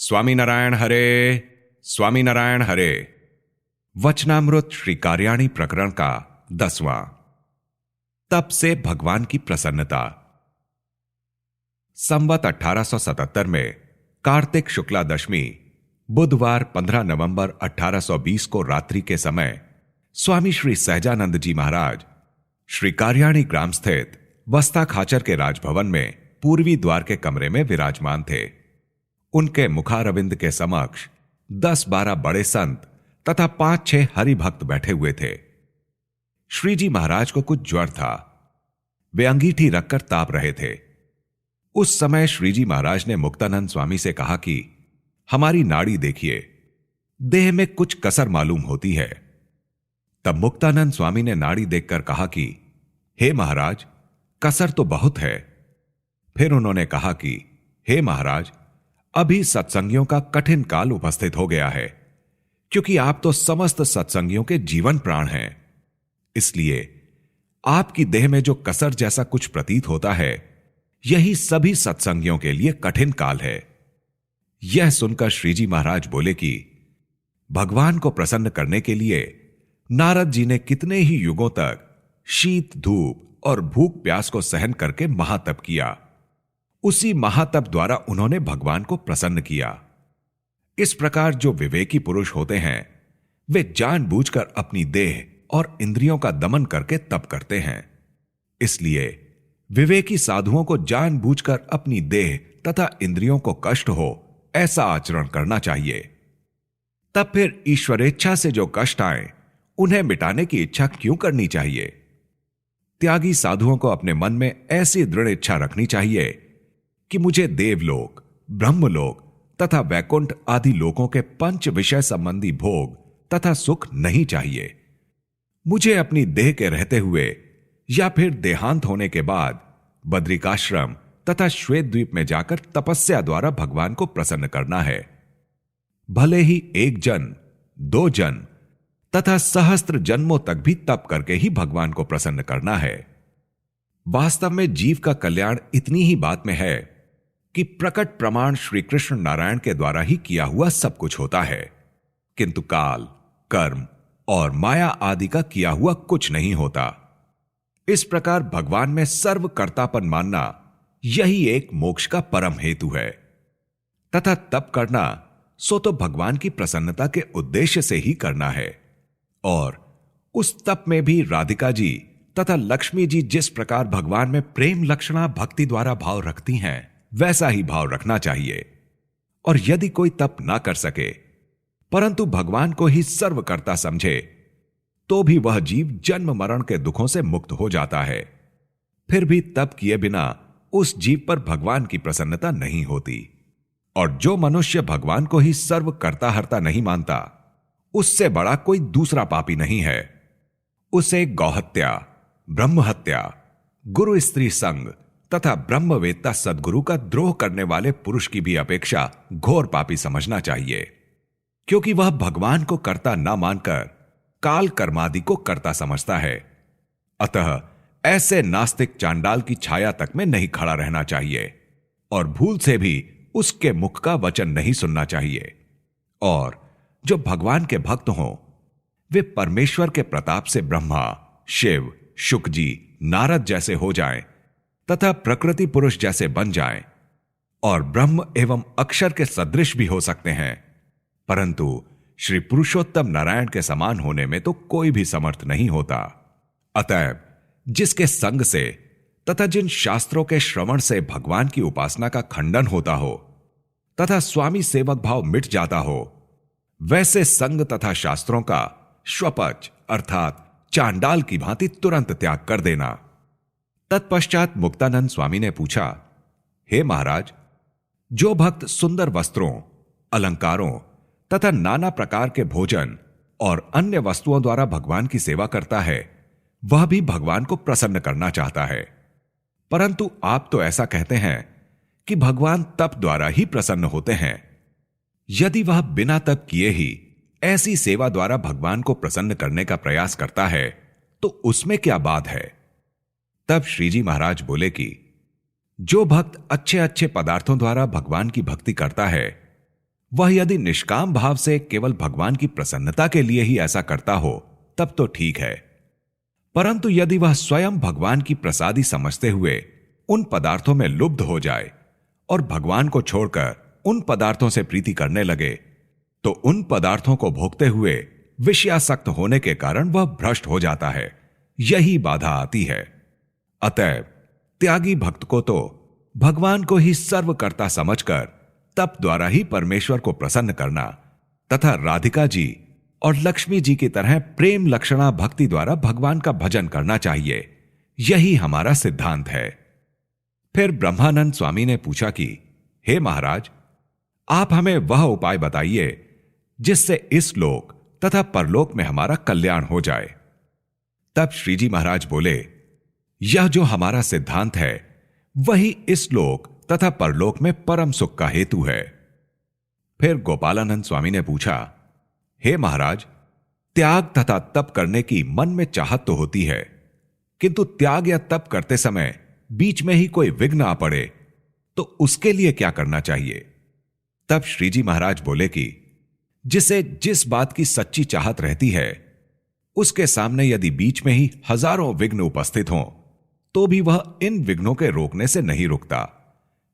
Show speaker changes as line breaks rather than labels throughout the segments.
स्वामीनारायण हरे, स्वामीनारायण हरे। वचनामृत श्री कार्याणी प्रकरण का 10वां। तब से भगवान की प्रसन्नता। संवत 1877 में कार्तिक शुक्ला दशमी बुधवार 15 नवंबर 1820 को रात्रि के समय स्वामी श्री सहजानंद जी महाराज श्री कार्याणी ग्राम स्थित वस्ता खाचर के राजभवन में पूर्वी द्वार के कमरे में विराजमान थे। उनके मुखारविंद के समक्ष 10-12 बड़े संत तथा 5-6 हरि भक्त बैठे हुए थे। श्री जी महाराज को कुछ ज्वर था। वे अंगीठी रखकर ताप रहे थे। उस समय श्री जी महाराज ने मुक्तानंद स्वामी से कहा कि हमारी नाड़ी देखिए, देह में कुछ कसर मालूम होती है। तब मुक्तानंद स्वामी ने नाड़ी देखकर कहा कि हे महाराज, कसर तो बहुत है। फिर उन्होंने कहा कि हे महाराज, अभी सत्संगियों का कठिन काल उपस्थित हो गया है, क्योंकि आप तो समस्त सत्संगियों के जीवन प्राण हैं। इसलिए आपकी देह में जो कसर जैसा कुछ प्रतीत होता है, यही सभी सत्संगियों के लिए कठिन काल है। यह सुनकर श्रीजी महाराज बोले कि भगवान को प्रसन्न करने के लिए नारद जी ने कितने ही युगों तक शीत, धूप और भूख प्यास को सहन करके महातप किया। उसी महातप द्वारा उन्होंने भगवान को प्रसन्न किया। इस प्रकार जो विवेकी पुरुष होते हैं, वे जानबूझकर अपनी देह और इंद्रियों का दमन करके तप करते हैं। इसलिए विवेकी साधुओं को जानबूझकर अपनी देह तथा इंद्रियों को कष्ट हो, ऐसा आचरण करना चाहिए। तब फिर ईश्वरेच्छा से जो कष्ट आए, उन्हें मिटाने की इच्छा क्यों करनी चाहिए? त्यागी साधुओं को अपने मन में ऐसी दृढ़ इच्छा रखनी चाहिए कि मुझे देवलोक, ब्रह्मलोक तथा वैकुंठ आदि लोकों के पंच विषय संबंधी भोग तथा सुख नहीं चाहिए। मुझे अपनी देह के रहते हुए या फिर देहांत होने के बाद बद्रिकाश्रम तथा श्वेत द्वीप में जाकर तपस्या द्वारा भगवान को प्रसन्न करना है। भले ही 1 जन, 2 जन तथा सहस्त्र जन्मों तक भी तप करके ही भगवान को प्रसन्न करना है। वास्तव में जीव का कल्याण इतनी ही बात में है कि प्रकट प्रमाण श्री कृष्ण नारायण के द्वारा ही किया हुआ सब कुछ होता है, किंतु काल, कर्म और माया आदि का किया हुआ कुछ नहीं होता। इस प्रकार भगवान में सर्वकर्तापन मानना यही एक मोक्ष का परम हेतु है। तथा तप करना सो तो भगवान की प्रसन्नता के उद्देश्य से ही करना है। और उस तप में भी राधिका जी तथा लक्ष्मी जी जिस प्रकार भगवान में प्रेम लक्षणा भक्ति द्वारा भाव रखती हैं, वैसा ही भाव रखना चाहिए। और यदि कोई तप ना कर सके परंतु भगवान को ही सर्वकर्ता समझे, तो भी वह जीव जन्म मरण के दुखों से मुक्त हो जाता है। फिर भी तप किए बिना उस जीव पर भगवान की प्रसन्नता नहीं होती। और जो मनुष्य भगवान को ही सर्वकर्ता हर्ता नहीं मानता, उससे बड़ा कोई दूसरा पापी नहीं है। उसे गौहत्या, ब्रह्महत्या, गुरु स्त्री संग तथा ब्रह्मवेत्ता सद्गुरु का द्रोह करने वाले पुरुष की भी अपेक्षा घोर पापी समझना चाहिए, क्योंकि वह भगवान को कर्ता ना मानकर काल कर्मादि को कर्ता समझता है। अतः ऐसे नास्तिक चांडाल की छाया तक में नहीं खड़ा रहना चाहिए और भूल से भी उसके मुख का वचन नहीं सुनना चाहिए। और जो भगवान के भक्त हों, वे परमेश्वर के प्रताप से ब्रह्मा, शिव, शुक जी, नारद जैसे हो जाएं तथा प्रकृति पुरुष जैसे बन जाएं और ब्रह्म एवं अक्षर के सदृश भी हो सकते हैं, परंतु श्री पुरुषोत्तम नारायण के समान होने में तो कोई भी समर्थ नहीं होता। अतएव जिसके संग से तथा जिन शास्त्रों के श्रवण से भगवान की उपासना का खंडन होता हो तथा स्वामी सेवक भाव मिट जाता हो, वैसे संग तथा शास्त्रों का श्वपच अर्थात चांडाल की भांति तुरंत त्याग कर देना। तत्पश्चात मुक्तानंद स्वामी ने पूछा, हे महाराज, जो भक्त सुंदर वस्त्रों, अलंकारों तथा नाना प्रकार के भोजन और अन्य वस्तुओं द्वारा भगवान की सेवा करता है, वह भी भगवान को प्रसन्न करना चाहता है। परंतु आप तो ऐसा कहते हैं कि भगवान तप द्वारा ही प्रसन्न होते हैं। यदि वह बिना तप किए ही ऐसी सेवा द्वारा भगवान को प्रसन्न करने का प्रयास करता है, तो उसमें क्या बात है? तब श्रीजी महाराज बोले कि जो भक्त अच्छे अच्छे पदार्थों द्वारा भगवान की भक्ति करता है, वह यदि निष्काम भाव से केवल भगवान की प्रसन्नता के लिए ही ऐसा करता हो तब तो ठीक है, परंतु यदि वह स्वयं भगवान की प्रसादी समझते हुए उन पदार्थों में लुब्ध हो जाए और भगवान को छोड़कर उन पदार्थों से प्रीति करने लगे, तो उन पदार्थों को भोगते हुए विषयासक्त होने के कारण वह भ्रष्ट हो जाता है। यही बाधा आती है। अतएव त्यागी भक्त को तो भगवान को ही सर्वकर्ता समझकर तप द्वारा ही परमेश्वर को प्रसन्न करना तथा राधिका जी और लक्ष्मी जी की तरह प्रेम लक्षणा भक्ति द्वारा भगवान का भजन करना चाहिए। यही हमारा सिद्धांत है। फिर ब्रह्मानंद स्वामी ने पूछा कि हे महाराज, आप हमें वह उपाय बताइए जिससे इस लोक तथा परलोक में हमारा कल्याण हो जाए। तब श्रीजी महाराज बोले, यह जो हमारा सिद्धांत है वही इस लोक तथा परलोक में परम सुख का हेतु है। फिर गोपालानंद स्वामी ने पूछा, हे महाराज, त्याग तथा तप करने की मन में चाहत तो होती है, किंतु त्याग या तप करते समय बीच में ही कोई विघ्न आ पड़े तो उसके लिए क्या करना चाहिए? तब श्रीजी महाराज बोले कि जिसे जिस बात की सच्ची चाहत रहती है उसके सामने यदि बीच में ही हजारों विघ्न उपस्थित हों तो भी वह इन विघ्नों के रोकने से नहीं रुकता।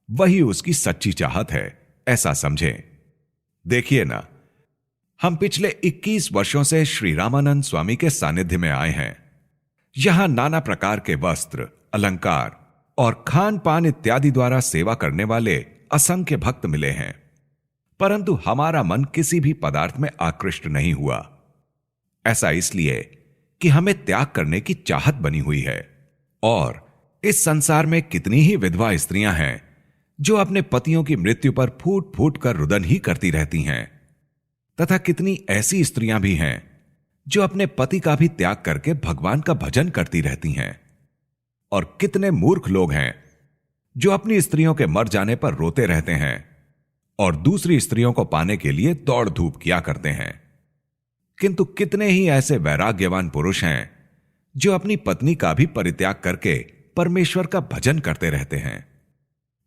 वही उसकी सच्ची चाहत है, ऐसा समझें। देखिए ना, हम पिछले 21 वर्षों से श्री रामानंद स्वामी के सानिध्य में आए हैं। यहां नाना प्रकार के वस्त्र, अलंकार और खान पान इत्यादि द्वारा सेवा करने वाले असंख्य भक्त मिले हैं, परंतु हमारा मन किसी भी पदार्थ में आकृष्ट नहीं हुआ। ऐसा इसलिए कि हमें त्याग करने की चाहत बनी हुई है। और इस संसार में कितनी ही विधवा स्त्रियां हैं जो अपने पतियों की मृत्यु पर फूट फूट कर रुदन ही करती रहती हैं, तथा कितनी ऐसी स्त्रियां भी हैं जो अपने पति का भी त्याग करके भगवान का भजन करती रहती हैं। और कितने मूर्ख लोग हैं जो अपनी स्त्रियों के मर जाने पर रोते रहते हैं और दूसरी स्त्रियों को पाने के लिए दौड़ धूप किया करते हैं। किंतु कितने ही ऐसे वैराग्यवान पुरुष हैं जो अपनी पत्नी का भी परित्याग करके परमेश्वर का भजन करते रहते हैं।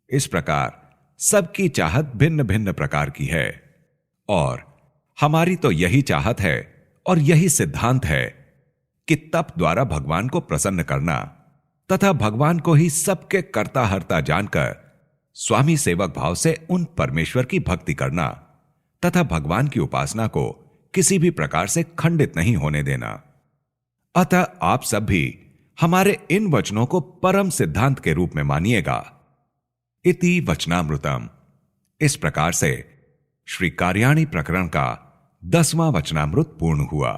इस प्रकार सबकी चाहत भिन्न भिन्न प्रकार की है और हमारी तो यही चाहत है और यही सिद्धांत है कि तप द्वारा भगवान को प्रसन्न करना तथा भगवान को ही सबके कर्ता हर्ता जानकर स्वामी सेवक भाव से उन परमेश्वर की भक्ति करना तथा भगवान की उपासना को किसी भी प्रकार से खंडित नहीं होने देना। अतः आप सब भी हमारे इन वचनों को परम सिद्धांत के रूप में मानिएगा। इति वचनामृतम। इस प्रकार से श्री कार्याणी प्रकरण का 10वां वचनामृत पूर्ण हुआ।